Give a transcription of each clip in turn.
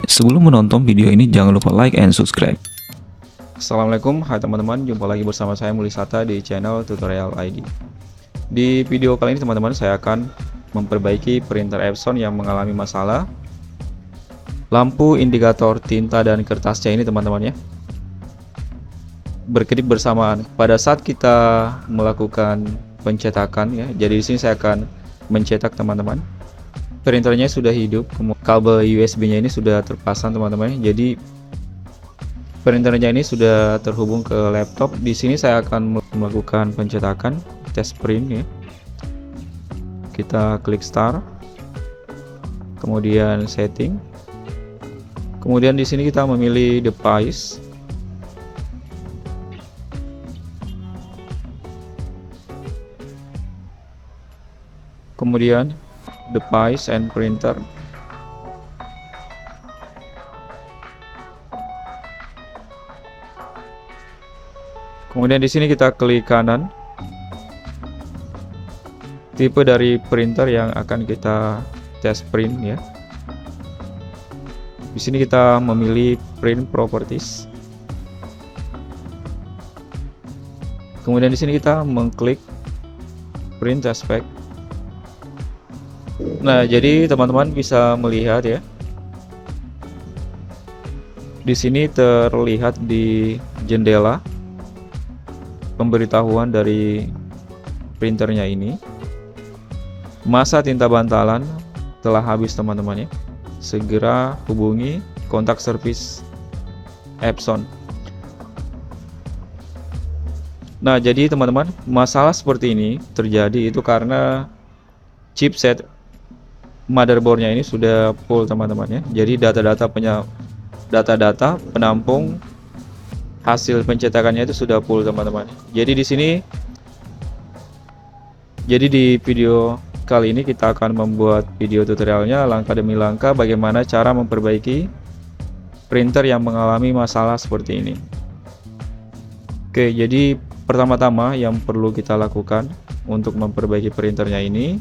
Sebelum menonton video ini, jangan lupa like and subscribe. Assalamualaikum, hai teman-teman, jumpa lagi bersama saya Mulisata di channel Tutorial ID. Di video kali ini teman-teman, saya akan memperbaiki printer Epson yang mengalami masalah lampu indikator tinta dan kertasnya ini teman-teman ya, berkedip bersamaan pada saat kita melakukan pencetakan ya. Jadi di sini saya akan mencetak teman-teman. Printernya sudah hidup, kabel USB-nya ini sudah terpasang teman-teman. Jadi printernya ini sudah terhubung ke laptop. Di sini saya akan melakukan pencetakan test print ya. Kita klik start, kemudian setting, kemudian di sini kita memilih device. Kemudian device and printer. Kemudian di sini kita klik kanan. Tipe dari printer yang akan kita test print ya. Di sini kita memilih print properties. Kemudian di sini kita mengklik print aspect. Nah, jadi teman-teman bisa melihat ya. Di sini terlihat di jendela pemberitahuan dari printernya ini. Masa tinta bantalan telah habis teman-teman ya. Segera hubungi kontak servis Epson. Nah, jadi teman-teman, masalah seperti ini terjadi itu karena chipset motherboardnya ini sudah full teman-teman ya. Jadi data-data penampung hasil pencetakannya itu sudah full teman-teman. Jadi di video kali ini kita akan membuat video tutorialnya langkah demi langkah bagaimana cara memperbaiki printer yang mengalami masalah seperti ini. Oke, jadi pertama-tama yang perlu kita lakukan untuk memperbaiki printernya ini,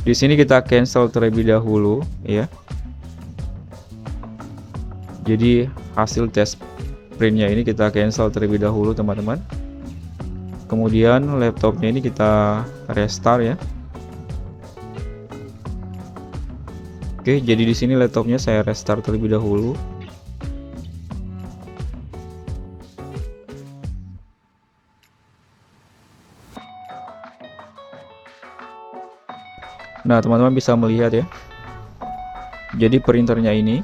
di sini kita cancel terlebih dahulu ya. Jadi hasil test printnya ini kita cancel terlebih dahulu teman-teman. Kemudian laptopnya ini kita restart ya. Oke, jadi di sini laptopnya saya restart terlebih dahulu. Nah, teman-teman bisa melihat ya. Jadi printernya ini,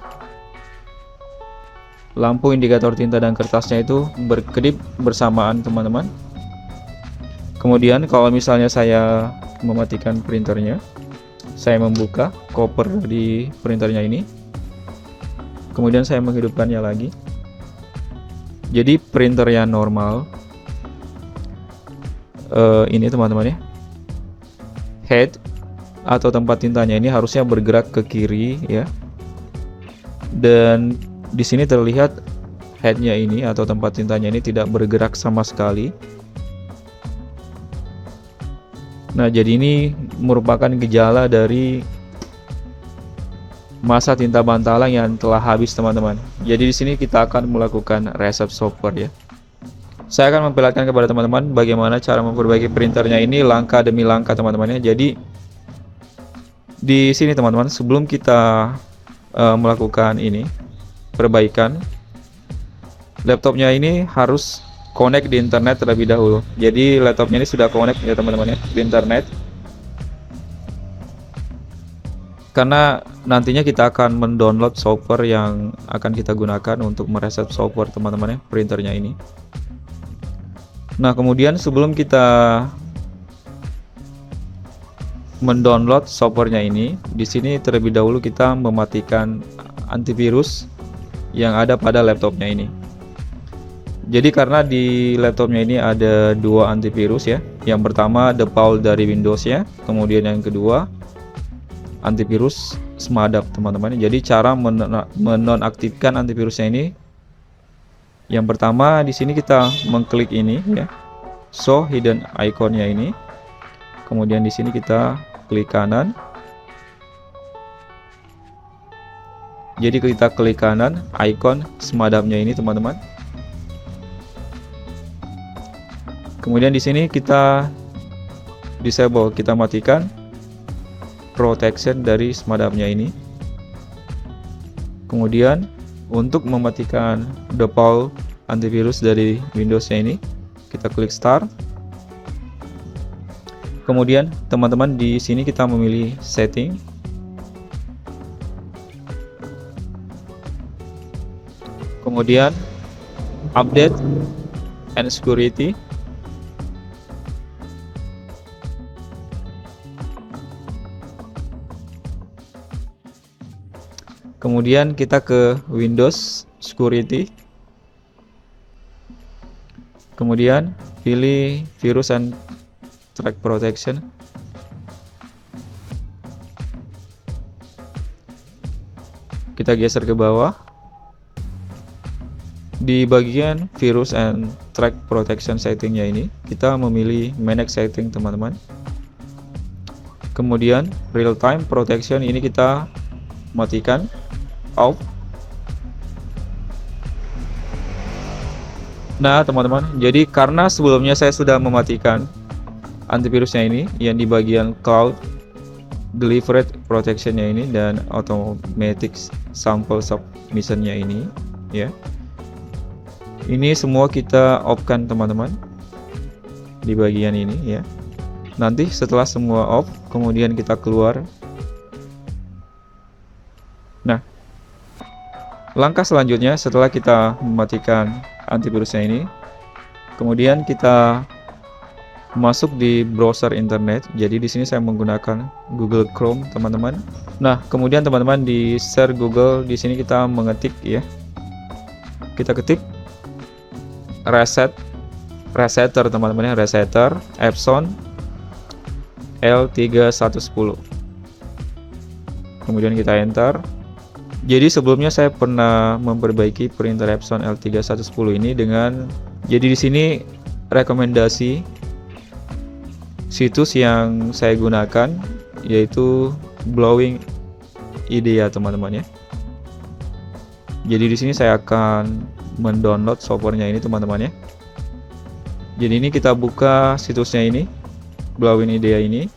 lampu indikator tinta dan kertasnya itu berkedip bersamaan teman-teman. Kemudian kalau misalnya saya mematikan printernya, saya membuka cover di printernya ini, kemudian saya menghidupkannya lagi. Jadi printer yang normal ini teman-teman ya, head atau tempat tintanya ini harusnya bergerak ke kiri ya. Dan di sini terlihat headnya ini atau tempat tintanya ini tidak bergerak sama sekali. Nah, jadi ini merupakan gejala dari masa tinta bantalan yang telah habis teman-teman. Jadi di sini kita akan melakukan reset software ya. Saya akan memperlihatkan kepada teman-teman bagaimana cara memperbaiki printernya ini langkah demi langkah teman-teman ya. Jadi di sini teman-teman, sebelum kita melakukan ini perbaikan, laptopnya ini harus connect di internet terlebih dahulu. Jadi laptopnya ini sudah connect ya teman-teman ya di internet. Karena nantinya kita akan mendownload software yang akan kita gunakan untuk mereset software teman-teman ya printernya ini. Nah, kemudian sebelum kita mendownload softwarenya ini, di sini terlebih dahulu kita mematikan antivirus yang ada pada laptopnya ini. Jadi karena di laptopnya ini ada dua antivirus ya. Yang pertama default dari Windows ya, kemudian yang kedua antivirus SMADAP teman-teman. Jadi cara menonaktifkan antivirusnya ini, yang pertama di sini kita mengklik ini ya, show hidden iconnya ini. Kemudian di sini kita klik kanan. Jadi kita klik kanan icon semadapnya ini teman-teman. Kemudian di sini kita disable, kita matikan protection dari semadapnya ini. Kemudian untuk mematikan default antivirus dari Windows-nya ini, kita klik start. Kemudian teman-teman di sini kita memilih setting. Kemudian update and security. Kemudian kita ke Windows Security. Kemudian pilih Virus and Track Protection. Kita geser ke bawah. Di bagian Virus and Track Protection settingnya ini, kita memilih Manage Setting teman-teman. Kemudian Real Time Protection ini kita matikan, off. Nah teman-teman, jadi karena sebelumnya saya sudah mematikan antivirusnya ini yang di bagian Cloud Delivered Protectionnya ini dan Automatic Sample Submissionnya ini, ya. Ini semua kita off-kan teman-teman di bagian ini, ya. Nanti setelah semua off, kemudian kita keluar. Nah, langkah selanjutnya setelah kita mematikan antivirusnya ini, kemudian kita masuk di browser internet. Jadi di sini saya menggunakan Google Chrome teman-teman. Nah, kemudian teman-teman di share Google, di sini kita mengetik, ya. Kita ketik resetter teman-teman, ya, resetter Epson L3110. Kemudian kita enter. Jadi sebelumnya saya pernah memperbaiki printer Epson L3110 ini dengan, jadi di sini rekomendasi situs yang saya gunakan yaitu Blowing Idea teman-teman, ya. Jadi di sini saya akan mendownload softwarenya ini teman-teman, ya. Jadi ini kita buka situsnya ini, Blowing Idea ini.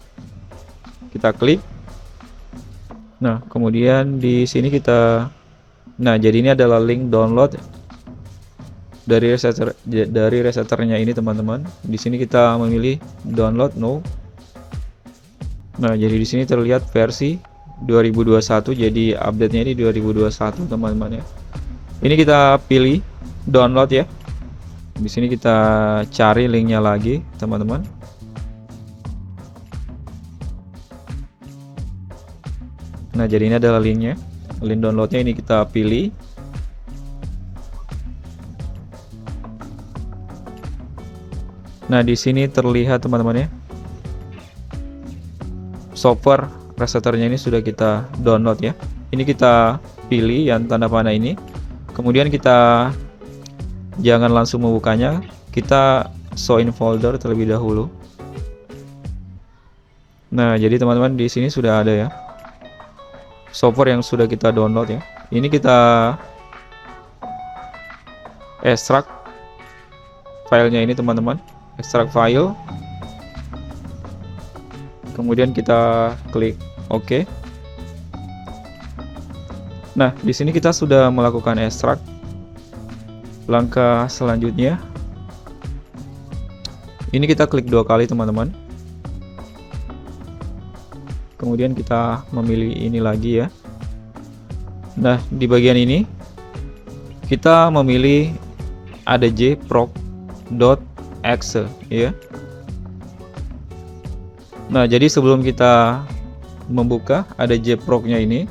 Kita klik. Nah, kemudian di sini kita, nah jadi ini adalah link download dari resetternya ini teman-teman. Di sini kita memilih download now. Nah, jadi di sini terlihat versi 2021, jadi update-nya ini 2021 teman-teman, ya. Ini kita pilih download, ya. Di sini kita cari linknya lagi teman-teman. Nah, jadi ini adalah linknya. Link downloadnya ini kita pilih. Nah, di sini terlihat teman-teman, ya. Software resetternya ini sudah kita download, ya. Ini kita pilih yang tanda panah ini. Kemudian kita jangan langsung membukanya, kita show in folder terlebih dahulu. Nah, jadi teman-teman di sini sudah ada, ya, software yang sudah kita download, ya. Ini kita extract filenya ini teman-teman, extract file. Kemudian kita klik OK. Nah, di sini kita sudah melakukan extract. Langkah selanjutnya, ini kita klik 2 kali teman-teman. Kemudian kita memilih ini lagi, ya. Nah, di bagian ini kita memilih adjproc.exe, ya. Nah, jadi sebelum kita membuka adjproc-nya ini,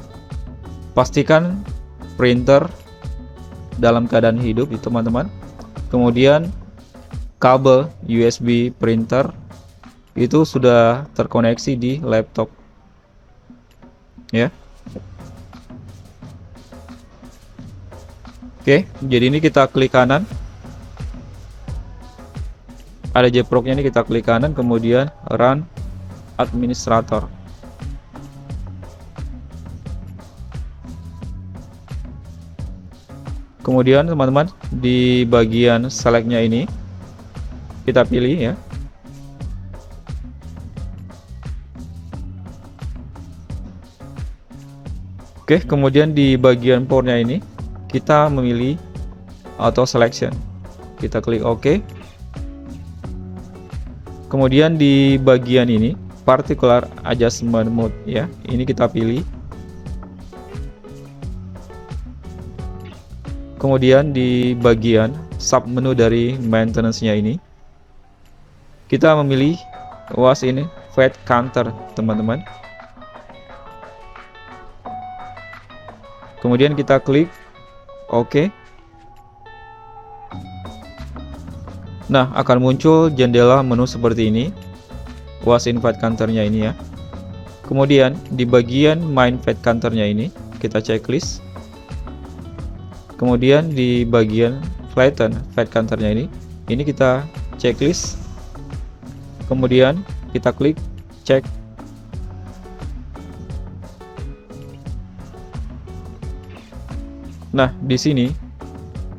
pastikan printer dalam keadaan hidup, teman-teman. Kemudian kabel USB printer itu sudah terkoneksi di laptop, ya. Oke, jadi ini kita klik kanan. Ada JPROC-nya ini kita klik kanan, kemudian run administrator. Kemudian teman-teman di bagian selectnya ini kita pilih ya. Oke, kemudian di bagian powernya ini kita memilih auto selection. Kita klik OK. Kemudian di bagian ini particular adjustment mode ya, ini kita pilih. Kemudian di bagian sub menu dari maintenance-nya ini kita memilih wash ini fat counter teman-teman. Kemudian kita klik OK. Nah, akan muncul jendela menu seperti ini. Wash in fat counter-nya ini ya. Kemudian di bagian main fat counter-nya ini kita checklist. Kemudian di bagian flatten fat counter-nya ini kita checklist. Kemudian kita klik check. Nah, di sini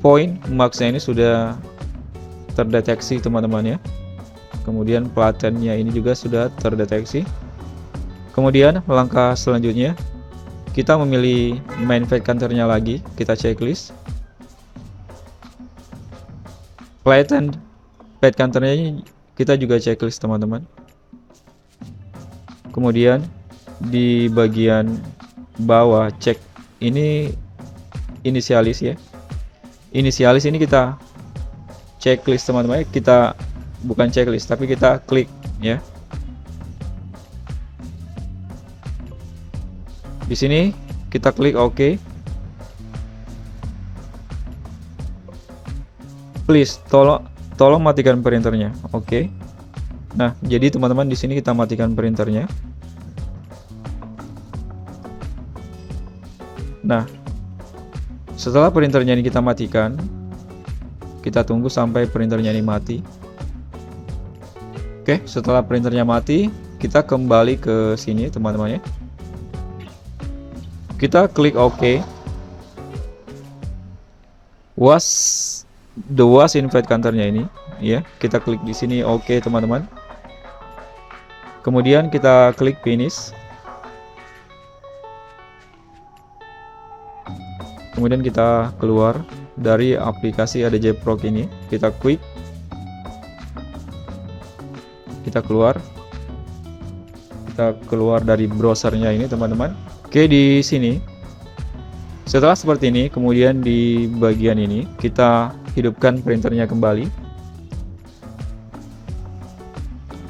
point marks-nya ini sudah terdeteksi teman-teman ya. Kemudian flatten-nya ini juga sudah terdeteksi. Kemudian langkah selanjutnya kita memilih main fat counter-nya lagi, kita checklist. Flatten fat counter-nya kita juga checklist teman-teman. Kemudian di bagian bawah cek ini inisialis ya. Inisialis ini kita checklist teman-teman. Kita bukan checklist tapi kita klik ya. Di sini kita klik OK. Please tolong matikan printernya. Oke. Nah, jadi teman-teman di sini kita matikan printernya. Nah, setelah printernya ini kita matikan, kita tunggu sampai printernya ini mati. Oke, setelah printernya mati, kita kembali ke sini teman-teman ya. Kita klik OK. Wash in fat counter-nya ini ya, kita klik di sini OK teman-teman. Kemudian kita klik finish. Kemudian kita keluar dari aplikasi ADJ Pro ini, kita klik, kita keluar dari browsernya ini teman-teman. Oke, di sini setelah seperti ini, kemudian di bagian ini kita hidupkan printernya kembali.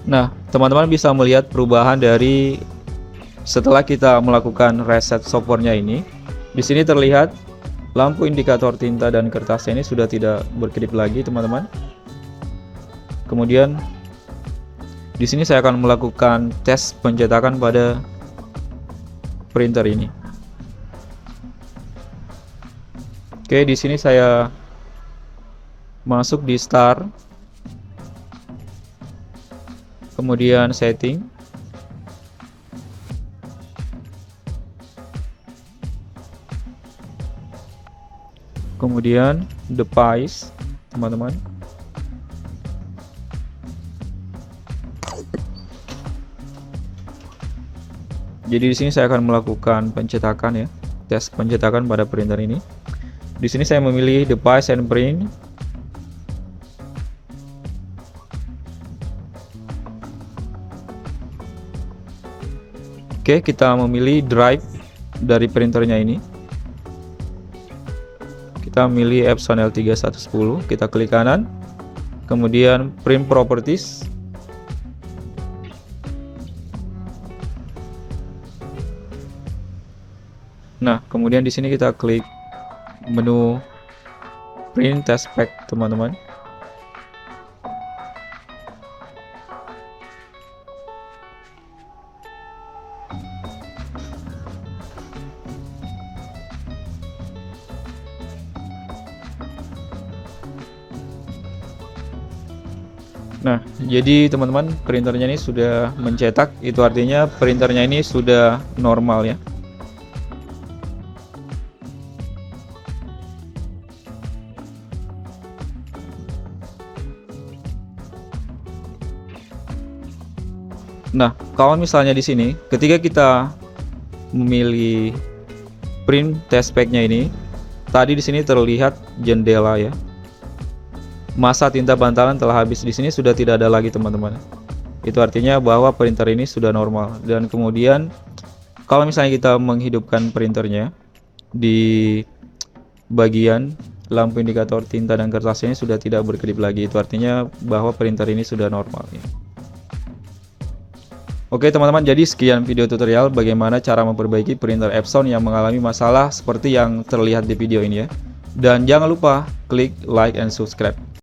Nah, teman-teman bisa melihat perubahan dari setelah kita melakukan reset softwarenya ini. Di sini terlihat lampu indikator tinta dan kertasnya ini sudah tidak berkedip lagi teman-teman. Kemudian di sini saya akan melakukan tes pencetakan pada printer ini. Oke, di sini saya masuk di start, kemudian setting, kemudian device teman-teman. Jadi di sini saya akan melakukan pencetakan ya, tes pencetakan pada printer ini. Di sini saya memilih device and print. Oke, kita memilih drive dari printernya ini. Kita milih Epson L3110, kita klik kanan, kemudian print properties. Nah, kemudian di sini kita klik menu print test pack teman-teman. Nah, jadi teman-teman printernya ini sudah mencetak, itu artinya printernya ini sudah normal ya. Nah, kalau misalnya di sini ketika kita memilih print test pack-nya ini, tadi di sini terlihat jendela ya. Masa tinta bantalan telah habis. Di sini sudah tidak ada lagi, teman-teman. Itu artinya bahwa printer ini sudah normal. Dan kemudian kalau misalnya kita menghidupkan printernya, di bagian lampu indikator tinta dan kertasnya sudah tidak berkedip lagi. Itu artinya bahwa printer ini sudah normal ya. Oke teman-teman, jadi sekian video tutorial bagaimana cara memperbaiki printer Epson yang mengalami masalah seperti yang terlihat di video ini ya. Dan jangan lupa klik like and subscribe.